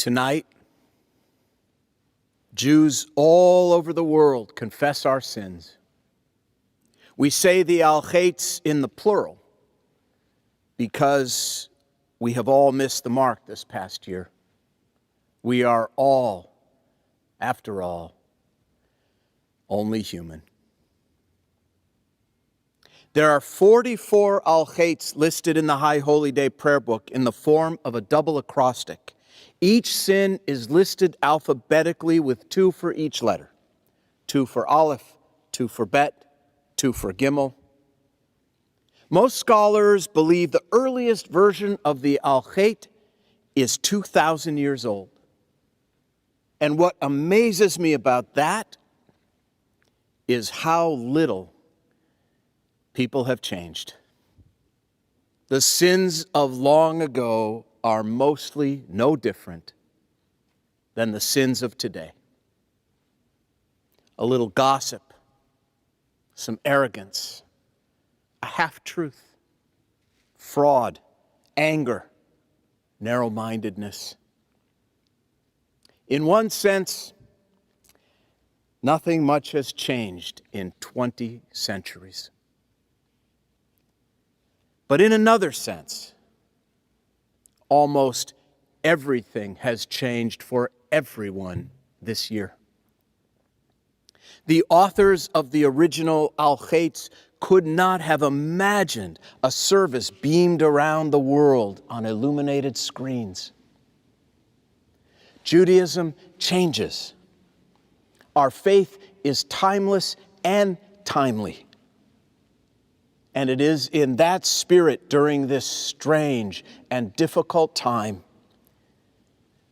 Tonight, Jews all over the world confess our sins. We say the al-Chaitz in the plural because we have all missed the mark this past year. We are all, after all, only human. There are 44 al-Chaitz listed in the High Holy Day prayer book in the form of a double acrostic. Each sin is listed alphabetically with 2 for each letter. 2 for Aleph, 2 for Bet, 2 for Gimel. Most scholars believe the earliest version of the al-Chait is 2,000 years old. And what amazes me about that is how little people have changed. The sins of long ago are mostly no different than the sins of today. A little gossip, some arrogance, a half-truth, fraud, anger, narrow-mindedness. In one sense, nothing much has changed in 20 centuries. But in another sense, almost everything has changed for everyone this year. The authors of the original al-Chaitz could not have imagined a service beamed around the world on illuminated screens. Judaism changes. Our faith is timeless and timely. And it is in that spirit during this strange and difficult time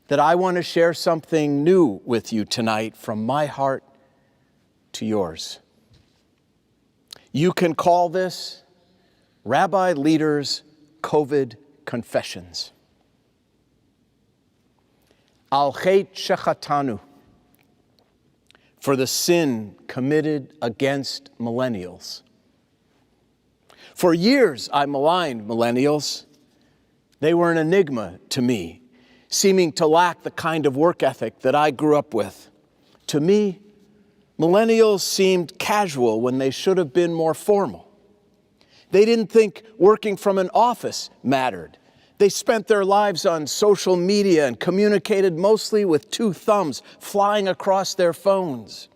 that I want to share something new with you tonight from my heart to yours. You can call this Rabbi Leaders COVID Confessions. Al-Chet Shechatanu, for the sin committed against millennials. For years, I maligned millennials. They were an enigma to me, seeming to lack the kind of work ethic that I grew up with. To me, millennials seemed casual when they should have been more formal. They didn't think working from an office mattered. They spent their lives on social media and communicated mostly with 2 thumbs flying across their phones.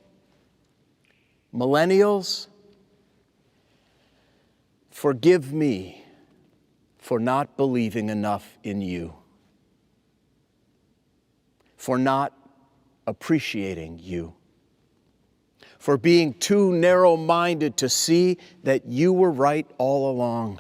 Millennials, forgive me for not believing enough in you, for not appreciating you, for being too narrow-minded to see that you were right all along.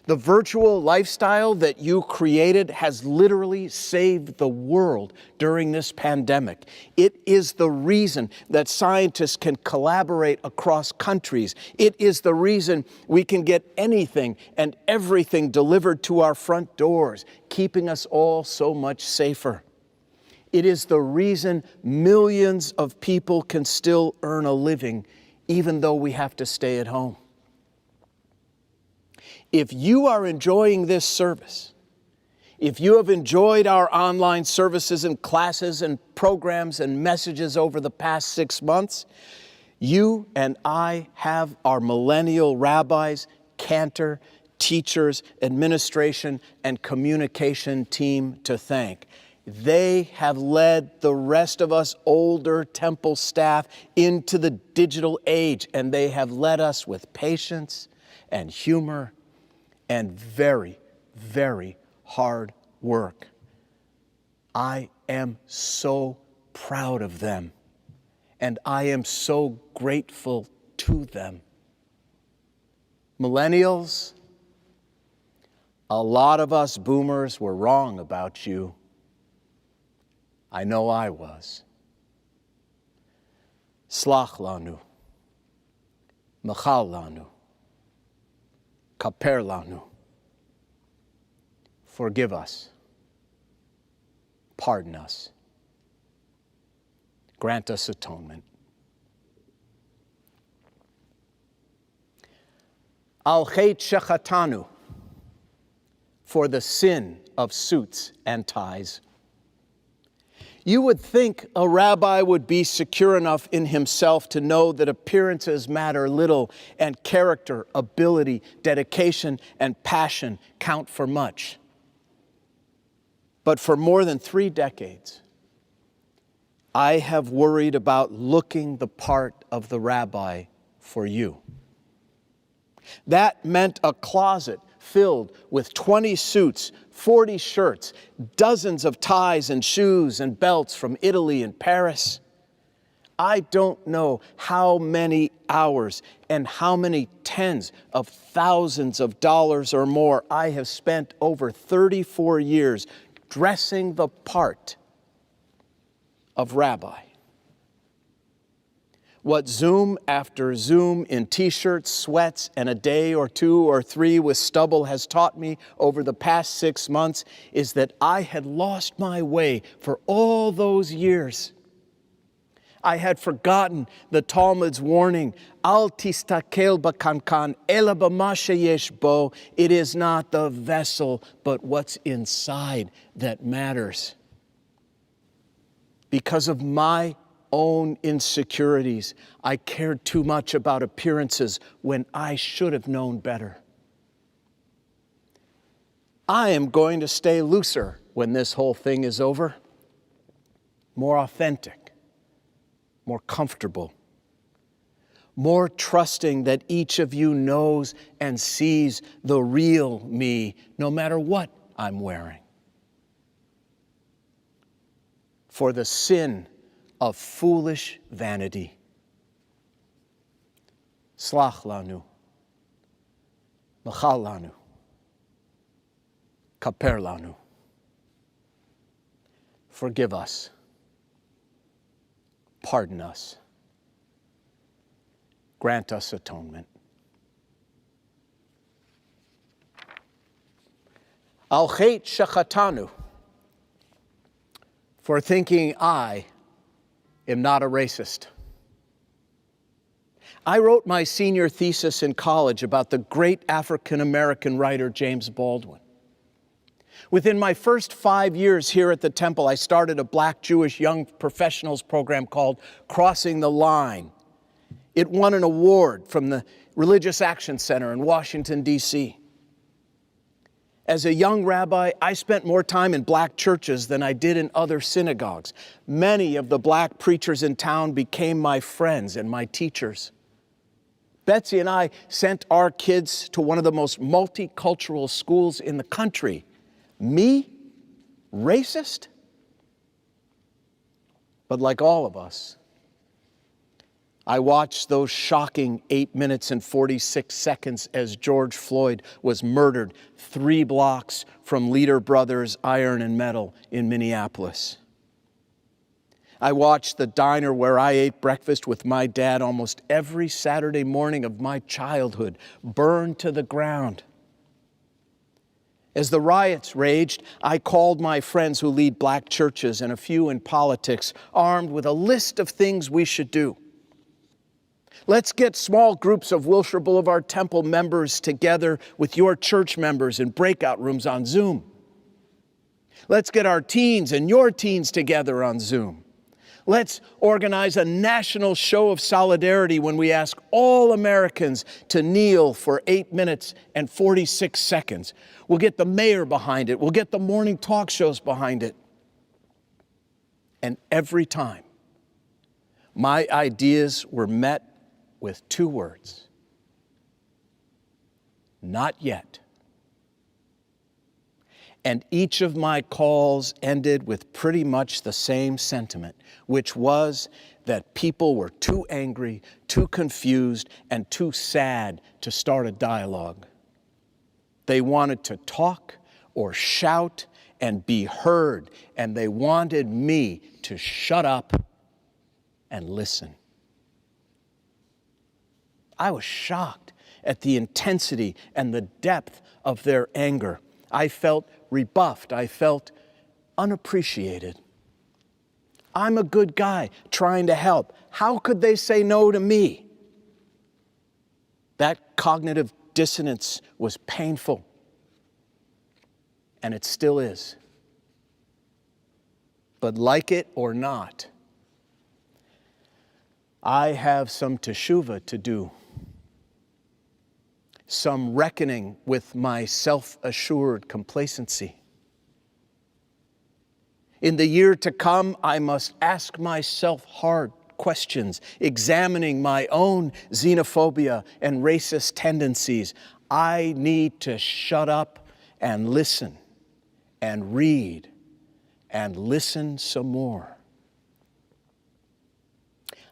The virtual lifestyle that you created has literally saved the world during this pandemic. It is the reason that scientists can collaborate across countries. It is the reason we can get anything and everything delivered to our front doors, keeping us all so much safer. It is the reason millions of people can still earn a living, even though we have to stay at home. If you are enjoying this service, if you have enjoyed our online services and classes and programs and messages over the past 6 months, you and I have our millennial rabbis, cantor, teachers, administration, and communication team to thank. They have led the rest of us older temple staff into the digital age, and they have led us with patience and humor and very, very hard work. I am so proud of them, and I am so grateful to them. Millennials, a lot of us boomers were wrong about you. I know I was. Slach lanu, machal lanu, kaper lanu. Forgive us. Pardon us. Grant us atonement. Al-Chet Shechatanu, for the sin of suits and ties. You would think a rabbi would be secure enough in himself to know that appearances matter little and character, ability, dedication, and passion count for much. But for more than 3 decades, I have worried about looking the part of the rabbi for you. That meant a closet filled with 20 suits, 40 shirts, dozens of ties and shoes and belts from Italy and Paris. I don't know how many hours and how many tens of thousands of dollars or more I have spent over 34 years dressing the part of rabbi. What Zoom after Zoom in t-shirts, sweats, and a day or 2 or 3 with stubble has taught me over the past 6 months is that I had lost my way for all those years. I had forgotten the Talmud's warning, Al tistakel b'kankan ela b'ma sheyesh bo. It is not the vessel, but what's inside that matters. Because of my own insecurities, I cared too much about appearances when I should have known better. I am going to stay looser when this whole thing is over, more authentic, more comfortable, more trusting that each of you knows and sees the real me, no matter what I'm wearing. For the sin of foolish vanity. Slach lanu, machal lanu, kaper lanu. Forgive us. Pardon us. Grant us atonement. Al chet shachatanu, for thinking I am not a racist. I wrote my senior thesis in college about the great African-American writer James Baldwin. Within my first 5 years here at the Temple, I started a Black Jewish young professionals program called Crossing the Line. It won an award from the Religious Action Center in Washington, D.C. As a young rabbi, I spent more time in black churches than I did in other synagogues. Many of the black preachers in town became my friends and my teachers. Betsy and I sent our kids to one of the most multicultural schools in the country. Me? Racist? But like all of us, I watched those shocking 8 minutes and 46 seconds as George Floyd was murdered 3 blocks from Leader Brothers Iron and Metal in Minneapolis. I watched the diner where I ate breakfast with my dad almost every Saturday morning of my childhood burn to the ground. As the riots raged, I called my friends who lead black churches and a few in politics, armed with a list of things we should do. Let's get small groups of Wilshire Boulevard Temple members together with your church members in breakout rooms on Zoom. Let's get our teens and your teens together on Zoom. Let's organize a national show of solidarity when we ask all Americans to kneel for 8 minutes and 46 seconds. We'll get the mayor behind it. We'll get the morning talk shows behind it. And every time, my ideas were met with 2 words. Not yet. And each of my calls ended with pretty much the same sentiment, which was that people were too angry, too confused, and too sad to start a dialogue. They wanted to talk or shout and be heard, and they wanted me to shut up and listen. I was shocked at the intensity and the depth of their anger. I felt rebuffed. I felt unappreciated. I'm a good guy trying to help. How could they say no to me? That cognitive dissonance was painful, and it still is. But like it or not, I have some teshuvah to do, some reckoning with my self-assured complacency. In the year to come, I must ask myself hard questions, examining my own xenophobia and racist tendencies. I need to shut up and listen and read and listen some more.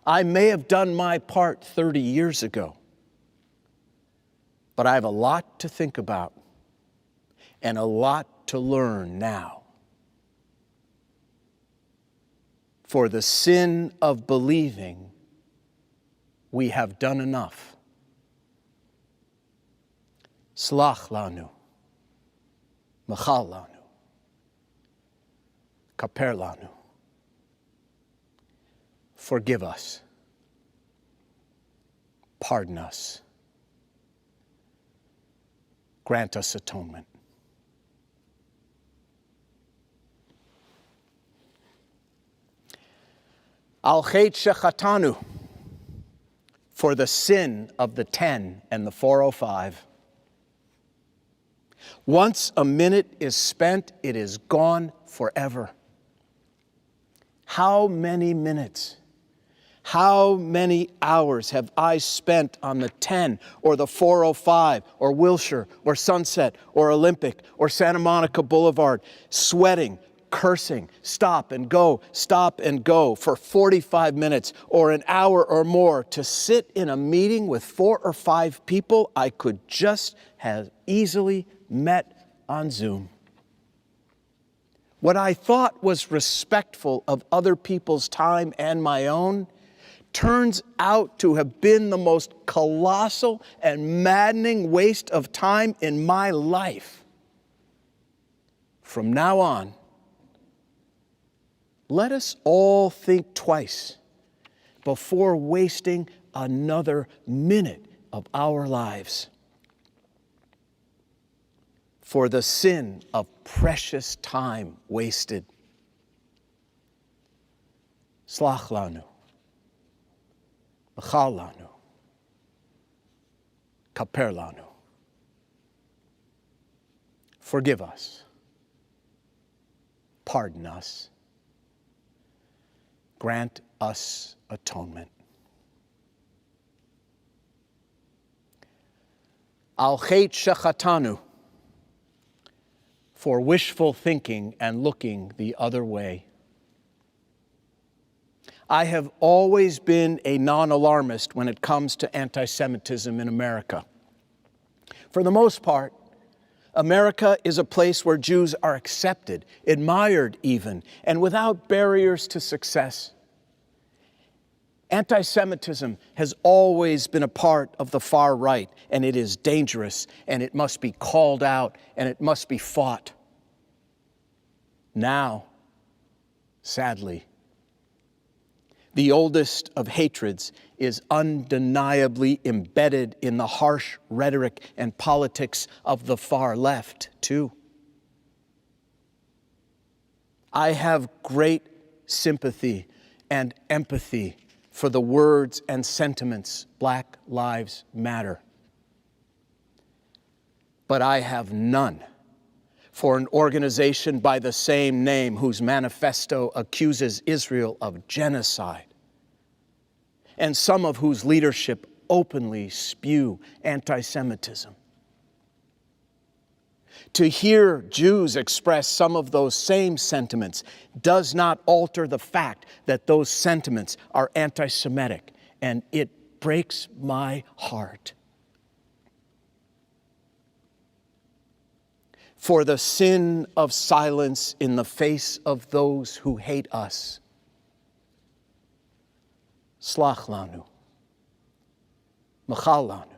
I may have done my part 30 years ago, but I have a lot to think about and a lot to learn now. For the sin of believing, we have done enough. Slach lanu, machal lanu, kaper lanu. Forgive us. Pardon us. Grant us atonement. Al chet shechatanu, for the sin of the 10 and the 405. Once a minute is spent, it is gone forever. How many minutes, how many hours have I spent on the 10 or the 405 or Wilshire or Sunset or Olympic or Santa Monica Boulevard, sweating, cursing, stop and go for 45 minutes or an hour or more to sit in a meeting with 4 or 5 people I could just have easily met on Zoom. What I thought was respectful of other people's time and my own turns out to have been the most colossal and maddening waste of time in my life. From now on, let us all think twice before wasting another minute of our lives. For the sin of precious time wasted. Slach lanu, machal lanu, kaper lanu. Forgive us. Pardon us. Grant us atonement. Al chet shechatanu, for wishful thinking and looking the other way. I have always been a non-alarmist when it comes to anti-Semitism in America. For the most part, America is a place where Jews are accepted, admired even, and without barriers to success. Anti-Semitism has always been a part of the far right, and it is dangerous, and it must be called out, and it must be fought. Now, sadly, the oldest of hatreds is undeniably embedded in the harsh rhetoric and politics of the far left, too. I have great sympathy and empathy for the words and sentiments, Black Lives Matter. But I have none for an organization by the same name whose manifesto accuses Israel of genocide, and some of whose leadership openly spew anti-Semitism. To hear Jews express some of those same sentiments does not alter the fact that those sentiments are anti-Semitic, and it breaks my heart. For the sin of silence in the face of those who hate us, slach lanu, machal lanu,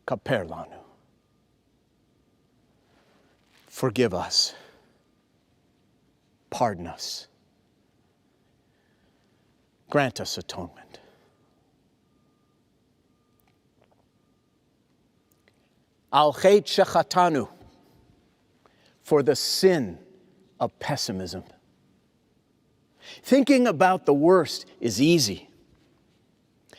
kaper lanu. Forgive us. Pardon us. Grant us atonement. Al chet shechatanu, for the sin of pessimism. Thinking about the worst is easy.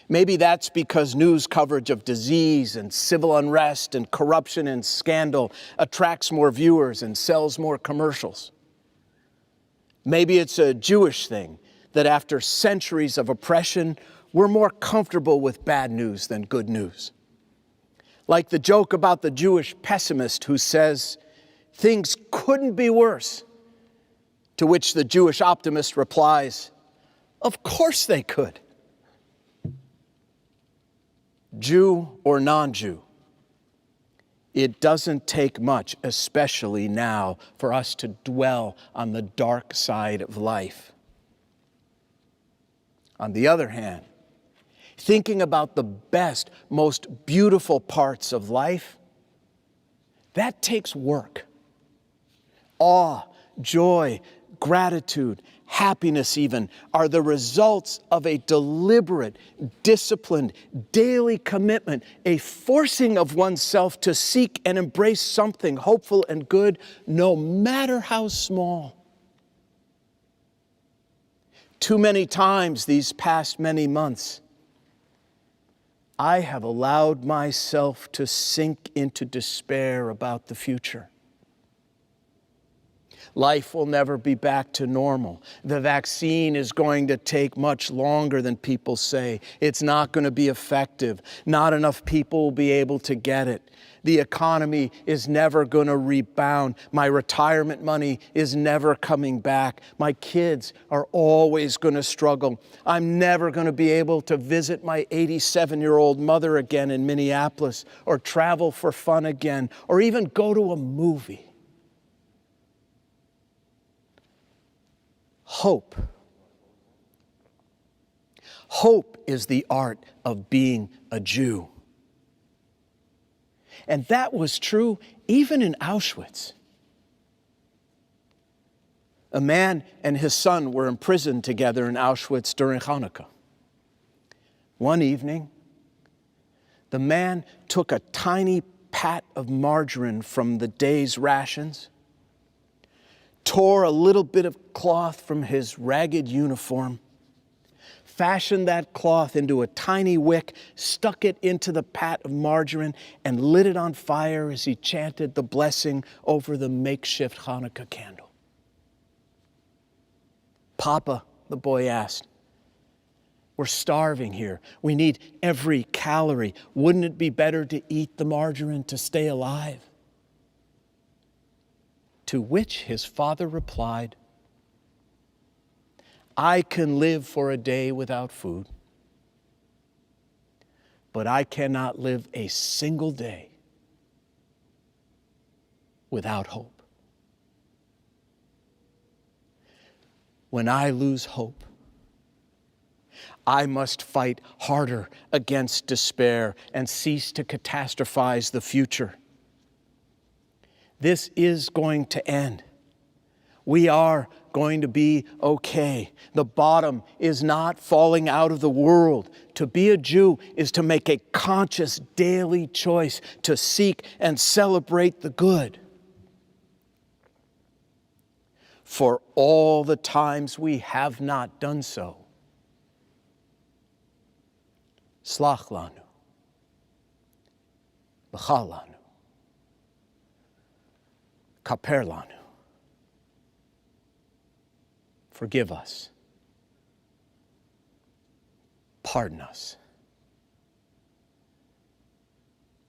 Maybe that's because news coverage of disease and civil unrest and corruption and scandal attracts more viewers and sells more commercials. Maybe it's a Jewish thing that after centuries of oppression, we're more comfortable with bad news than good news. Like the joke about the Jewish pessimist who says, "Things couldn't be worse." To which the Jewish optimist replies, "Of course they could." Jew or non-Jew, it doesn't take much, especially now, for us to dwell on the dark side of life. On the other hand, thinking about the best, most beautiful parts of life, that takes work. Awe, joy, gratitude, happiness even, are the results of a deliberate, disciplined, daily commitment, a forcing of oneself to seek and embrace something hopeful and good, no matter how small. Too many times these past many months, I have allowed myself to sink into despair about the future. Life will never be back to normal. The vaccine is going to take much longer than people say. It's not going to be effective. Not enough people will be able to get it. The economy is never going to rebound. My retirement money is never coming back. My kids are always going to struggle. I'm never going to be able to visit my 87-year-old mother again in Minneapolis, or travel for fun again, or even go to a movie. Hope. Hope is the art of being a Jew. And that was true even in Auschwitz. A man and his son were imprisoned together in Auschwitz during Hanukkah. One evening, the man took a tiny pat of margarine from the day's rations, tore a little bit of cloth from his ragged uniform, fashioned that cloth into a tiny wick, stuck it into the pat of margarine, and lit it on fire as he chanted the blessing over the makeshift Hanukkah candle. "Papa," the boy asked, "we're starving here. We need every calorie. Wouldn't it be better to eat the margarine to stay alive?" To which his father replied, "I can live for a day without food, but I cannot live a single day without hope. When I lose hope, I must fight harder against despair and cease to catastrophize the future. This is going to end. We are going to be okay. The bottom is not falling out of the world. To be a Jew is to make a conscious daily choice to seek and celebrate the good. For all the times we have not done so, slach lanu, b'chal lanu, kaper lanu. Forgive us. Pardon us.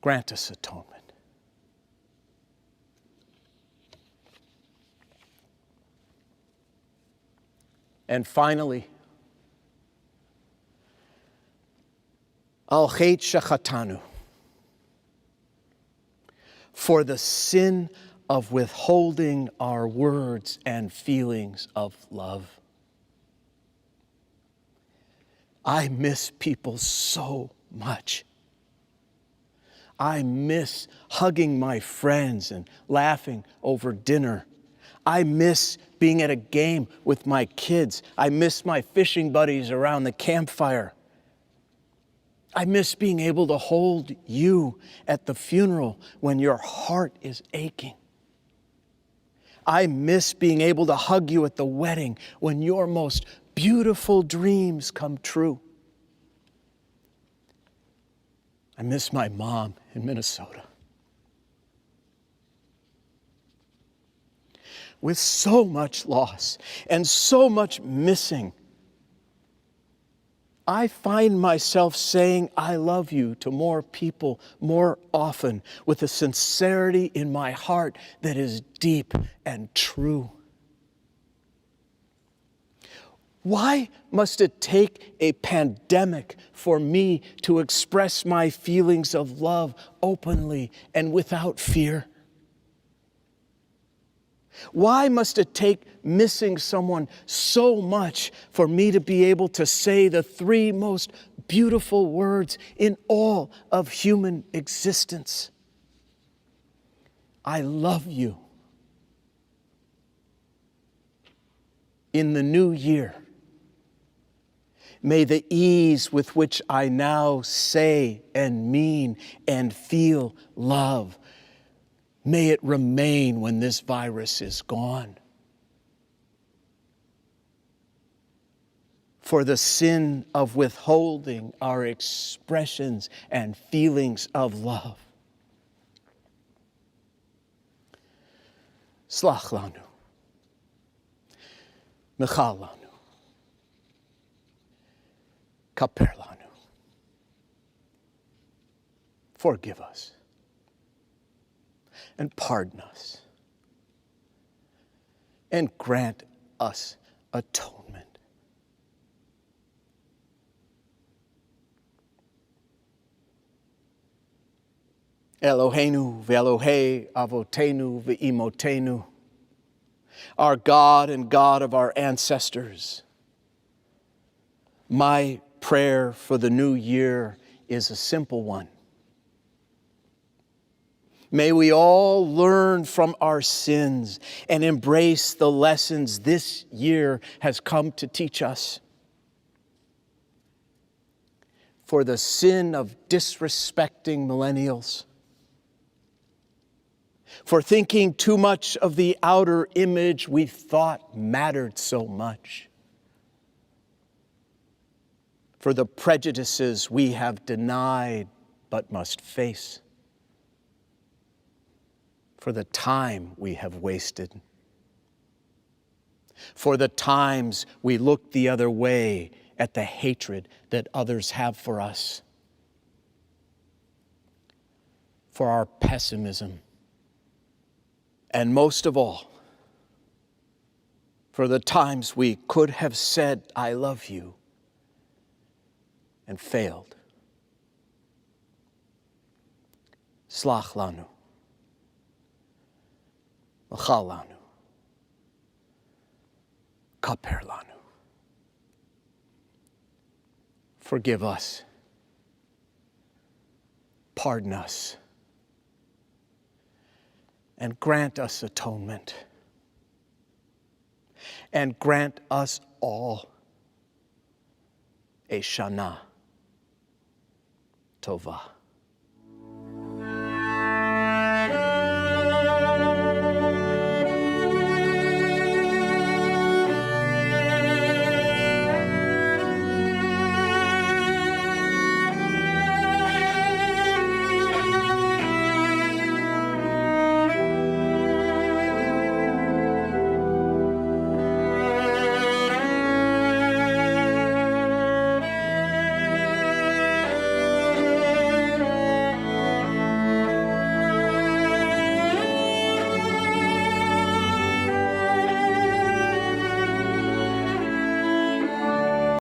Grant us atonement. And finally, al chet shechatanu, for the sin of withholding our words and feelings of love. I miss people so much. I miss hugging my friends and laughing over dinner. I miss being at a game with my kids. I miss my fishing buddies around the campfire. I miss being able to hold you at the funeral when your heart is aching. I miss being able to hug you at the wedding when your most beautiful dreams come true. I miss my mom in Minnesota. With so much loss and so much missing, I find myself saying I love you to more people more often with a sincerity in my heart that is deep and true. Why must it take a pandemic for me to express my feelings of love openly and without fear? Why must it take missing someone so much for me to be able to say the three most beautiful words in all of human existence? I love you. In the new year, may the ease with which I now say and mean and feel love, may it remain when this virus is gone. For the sin of withholding our expressions and feelings of love. Slach lanu, mechal lanu, kaper lanu. Forgive us and pardon us and grant us atonement. Eloheinu ve'Elohei avotenu ve'imotenu, our God and God of our ancestors. My prayer for the new year is a simple one. May we all learn from our sins and embrace the lessons this year has come to teach us. For the sin of disrespecting millennials, for thinking too much of the outer image we thought mattered so much, for the prejudices we have denied but must face, for the time we have wasted, for the times we look the other way at the hatred that others have for us, for our pessimism, and most of all, for the times we could have said, I love you, and failed. Slach lanu. Machal lanu, kaper lanu. Forgive us, pardon us, and grant us atonement, and grant us all a Shana Tova.